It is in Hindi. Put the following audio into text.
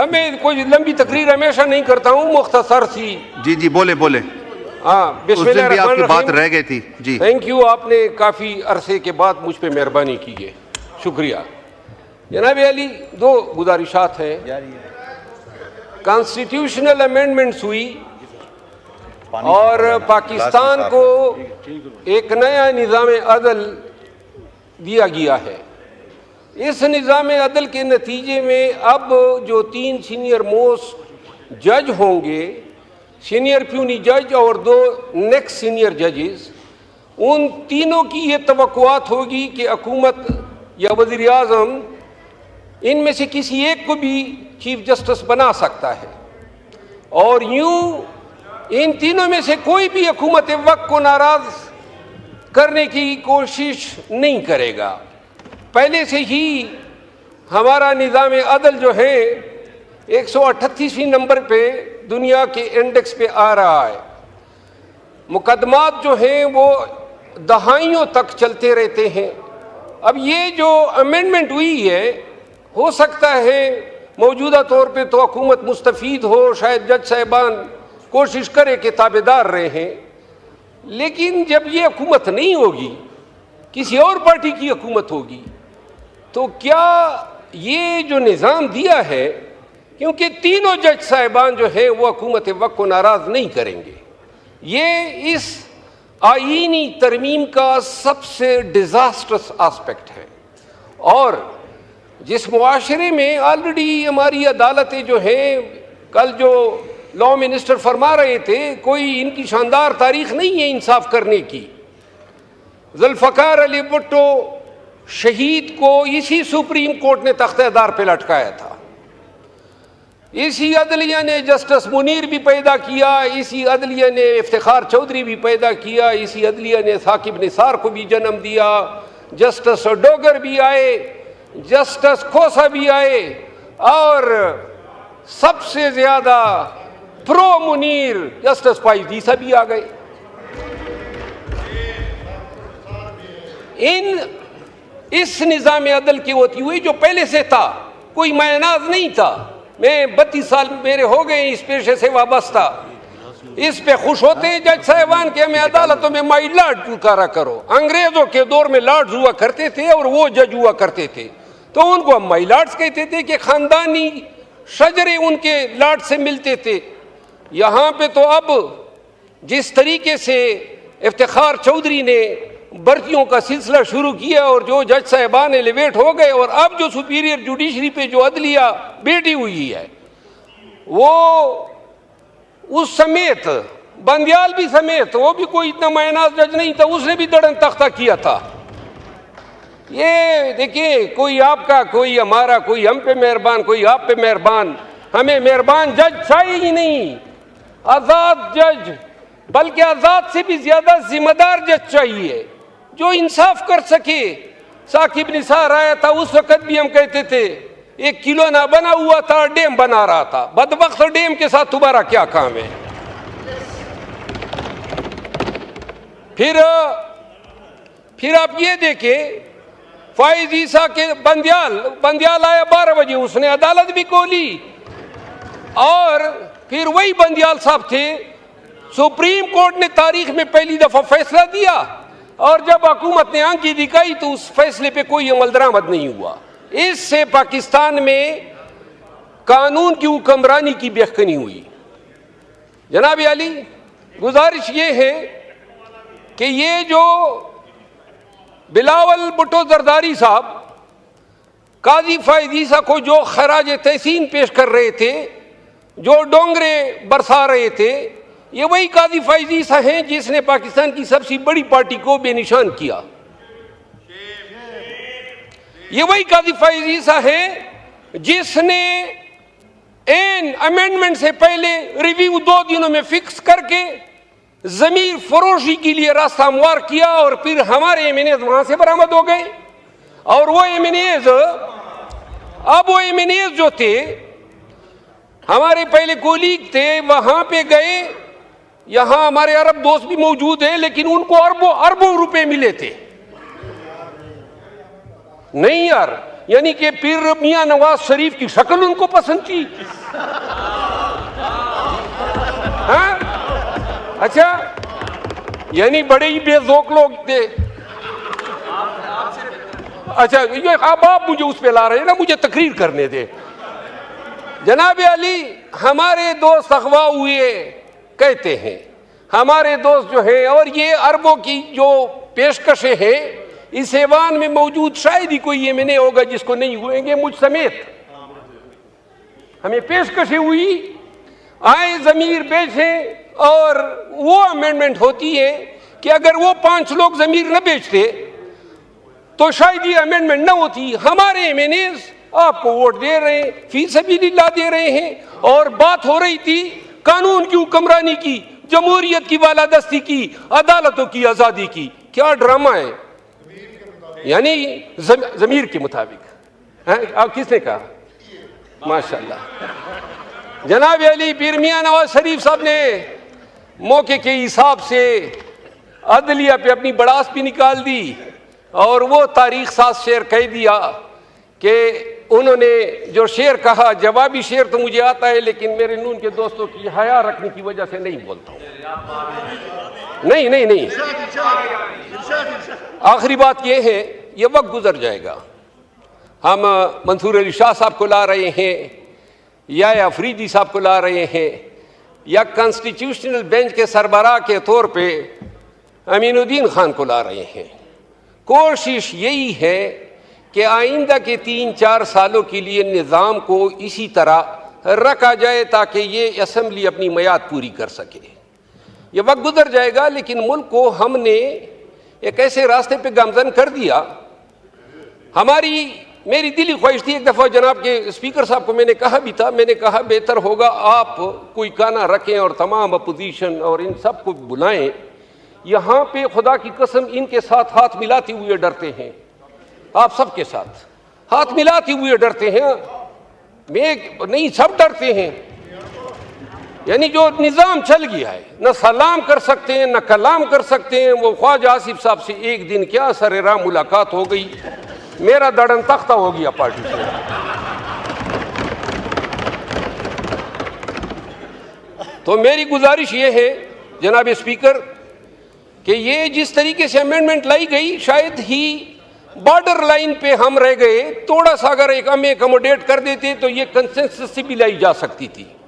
मैं कोई लंबी तकरीर हमेशा नहीं करता हूँ, मुख्तसर सी। जी जी बोले बोले। हाँ, उस दिन भी आपकी बात रह गई थी जी। थैंक यू, आपने काफ़ी अरसे के बाद मुझ पे मेहरबानी की है, शुक्रिया। जनाब अली, दो गुजारिशात हैं। कॉन्स्टिट्यूशनल अमेंडमेंट्स हुई और पाकिस्तान को एक नया निज़ाम अदल दिया गया है। इस निज़ाम अदल के नतीजे में अब जो 3 सीनियर मोस्ट जज होंगे, सीनियर प्यूनी जज और 2 नेक्स्ट सीनियर जजेस, उन तीनों की ये तवक्कुआत होगी कि हुकूमत या वज़ीर आज़म इनमें से किसी एक को भी चीफ जस्टिस बना सकता है और यूं इन तीनों में से कोई भी हुकूमत वक्त को नाराज करने की कोशिश नहीं करेगा। पहले से ही हमारा निज़ाम अदल जो है 138वें नंबर पे दुनिया के इंडेक्स पे आ रहा है। मुकदमात जो हैं वो दहाइयों तक चलते रहते हैं। अब ये जो अमेंडमेंट हुई है, हो सकता है मौजूदा तौर पे तो हुकूमत मुस्तफ़ीद हो, शायद जज साहिबान कोशिश करे कि ताबेदार रहे हैं, लेकिन जब ये हुकूमत नहीं होगी, किसी और पार्टी की हुकूमत होगी, तो क्या ये जो निज़ाम दिया है, क्योंकि तीनों जज साहिबान जो है वो हुकूमत वक्त को नाराज़ नहीं करेंगे, ये इस आईनी तरमीम का सबसे डिज़ास्टरस आस्पेक्ट है। और जिस मुआशरे में ऑलरेडी हमारी अदालतें जो हैं, कल जो लॉ मिनिस्टर फरमा रहे थे, कोई इनकी शानदार तारीख नहीं है इंसाफ करने की। जुल्फ़िकार अली भुट्टो शहीद को इसी सुप्रीम कोर्ट ने तख्तेदार पे लटकाया था। इसी अदलिया ने जस्टिस मुनीर भी पैदा किया, इसी अदलिया ने इफ्तिखार चौधरी भी पैदा किया, इसी अदलिया ने साकिब निसार को भी जन्म दिया, जस्टिस डोगर भी आए, जस्टिस खोसा भी आए और सबसे ज्यादा प्रो मुनीर जस्टिस फाइज़ भी आ गए। इस निज़ाम अदल की होती हुई जो पहले से था, कोई मायनाज नहीं था। मैं 32 साल मेरे हो गए इस पेशे से वाबस्ता, इस पे खुश होते हैं जज साहिबान के हमें अदालतों में माई लॉर्ड पुकारा करो। अंग्रेजों के दौर में लॉर्ड्स हुआ करते थे और वो जज हुआ करते थे, तो उनको हम माई लॉर्ड्स कहते थे कि खानदानी शजरे उनके लॉर्ड से मिलते थे। यहाँ पे तो अब जिस तरीके से इफ्तिखार चौधरी ने भर्तियों का सिलसिला शुरू किया और जो जज साहिबान एलिवेट हो गए, और अब जो सुपीरियर जुडिशरी पे जो अदलिया बैठी हुई है, वो उस समेत बंदियाल भी समेत, वो भी कोई इतना मायनाज जज नहीं था, उसने भी दड़न तख्ता किया था। ये देखिए, कोई आपका, कोई हमारा, कोई हम पे मेहरबान, कोई आप पे मेहरबान। हमें मेहरबान जज चाहिए ही नहीं, आज़ाद जज, बल्कि आज़ाद से भी ज्यादा जिम्मेदार जज चाहिए जो इंसाफ कर सके। साकिब निसार आया था, उस वक्त भी हम कहते थे एक किलो ना बना हुआ था, डैम बना रहा था। बदबख्त डैम के साथ तुम्हारा क्या काम है? फिर आप ये देखें, फाइज ईसा के बंदियाल आया 12 बजे, उसने अदालत भी खोली और फिर वही बंदियाल साहब थे, सुप्रीम कोर्ट ने तारीख में पहली दफा फैसला दिया और जब हुकूमत ने आंखी दिखाई तो उस फैसले पे कोई अमल दरामद नहीं हुआ। इससे पाकिस्तान में कानून की हुक्मरानी की बेखनी हुई। जनाब अली, गुजारिश ये है कि ये जो बिलावल भुट्टो जरदारी साहब काजी फाइज़ ईसा को जो खराज तहसीन पेश कर रहे थे, जो डोंगरे बरसा रहे थे, ये वही काजी फाइज़ ईसा हैं जिसने पाकिस्तान की सबसे बड़ी पार्टी को बेनिशान किया। ये वही काजी फाइज़ ईसा है जिसने एन अमेंडमेंट से पहले रिव्यू 2 दिनों में फिक्स करके जमीर फरोशी के लिए रास्ता हमवार किया और फिर हमारे एमएनएज वहां से बरामद हो गए। और वो एमएनएज, अब वो एमएनएज जो थे, हमारे पहले कोलीग थे, वहां पे गए। यहां हमारे अरब दोस्त भी मौजूद हैं, लेकिन उनको अरबों रुपए मिले थे। नहीं यार, यानी कि पीर मियां नवाज शरीफ की शक्ल उनको पसंद थी। हाँ? अच्छा, यानी बड़े ही बेजोक लोग थे। अच्छा, ये अब आप मुझे उस पे ला रहे हैं ना, मुझे तकरीर करने दे। जनाब अली, हमारे दोस्त अगवा हुए कहते हैं, हमारे दोस्त जो हैं, और ये अरबों की जो पेशकशें हैं, इस ऐवान में मौजूद शायद ही कोई यमनी होगा जिसको नहीं हुएंगे, मुझ समेत। हमें पेशकशें हुई, आए ज़मीर बेचें, और वो अमेंडमेंट होती है कि अगर वो 5 लोग ज़मीर न बेचते तो शायद ये अमेंडमेंट न होती। हमारे एमएनएस आपको वोट दे रहे हैं, फी सबीलिल्लाह दे रहे हैं, और बात हो रही थी कानून की हुक्मरानी की, जमहूरियत की बालादस्ती की, अदालतों की आज़ादी की। क्या ड्रामा है, यानी ज़मीर के मुताबिक। हैं, आप किसने कहा? माशाल्लाह। जनाब अली, पीर मियां नवाज शरीफ साहब ने मौके के हिसाब से अदलिया पे अपनी बड़ास भी निकाल दी, और वो तारीख साज शेर कह दिया कि उन्होंने जो शेर कहा, जवाबी शेर तो मुझे आता है, लेकिन मेरे नून के दोस्तों की हया रखने की वजह से नहीं बोलता हूँ। नहीं नहीं नहीं, आखिरी बात ये है, ये वक्त गुजर जाएगा। हम मंसूर अली शाह साहब को ला रहे हैं, या अफरीदी साहब को ला रहे हैं, या कॉन्स्टिट्यूशनल बेंच के सरबराह के तौर पे अमीनुद्दीन खान को ला रहे हैं। कोशिश यही है कि आइंदा के 3-4 सालों के लिए निज़ाम को इसी तरह रखा जाए ताकि ये असम्बली अपनी मियाद पूरी कर सके। ये वक्त गुजर जाएगा, लेकिन मुल्क को हमने एक ऐसे रास्ते पे गामजन कर दिया। मेरी दिली ख्वाहिश थी, एक दफ़ा जनाब के स्पीकर साहब को मैंने कहा भी था, मैंने कहा बेहतर होगा आप कोई काना रखें और तमाम अपोजिशन और इन सब को बुलाएं। यहाँ पे खुदा की कसम इनके साथ हाथ मिलाते हुए डरते हैं, आप सबके साथ हाथ मिलाते हुए डरते हैं। मैं नहीं, सब डरते हैं। यानी जो निज़ाम चल गया है, न सलाम कर सकते हैं, न कलाम कर सकते हैं। वो ख्वाजा आसिफ साहब से एक दिन क्या सरेराह मुलाकात हो गई, मेरा दड़न तख्ता हो गया पार्टी से। तो मेरी गुजारिश ये है जनाब स्पीकर कि ये जिस तरीके से अमेंडमेंट लाई गई, शायद ही बॉर्डर लाइन पे हम रह गए। थोड़ा सा अगर एक हमें अकोमोडेट कर देते तो ये कंसेंसस से भी लाई जा सकती थी।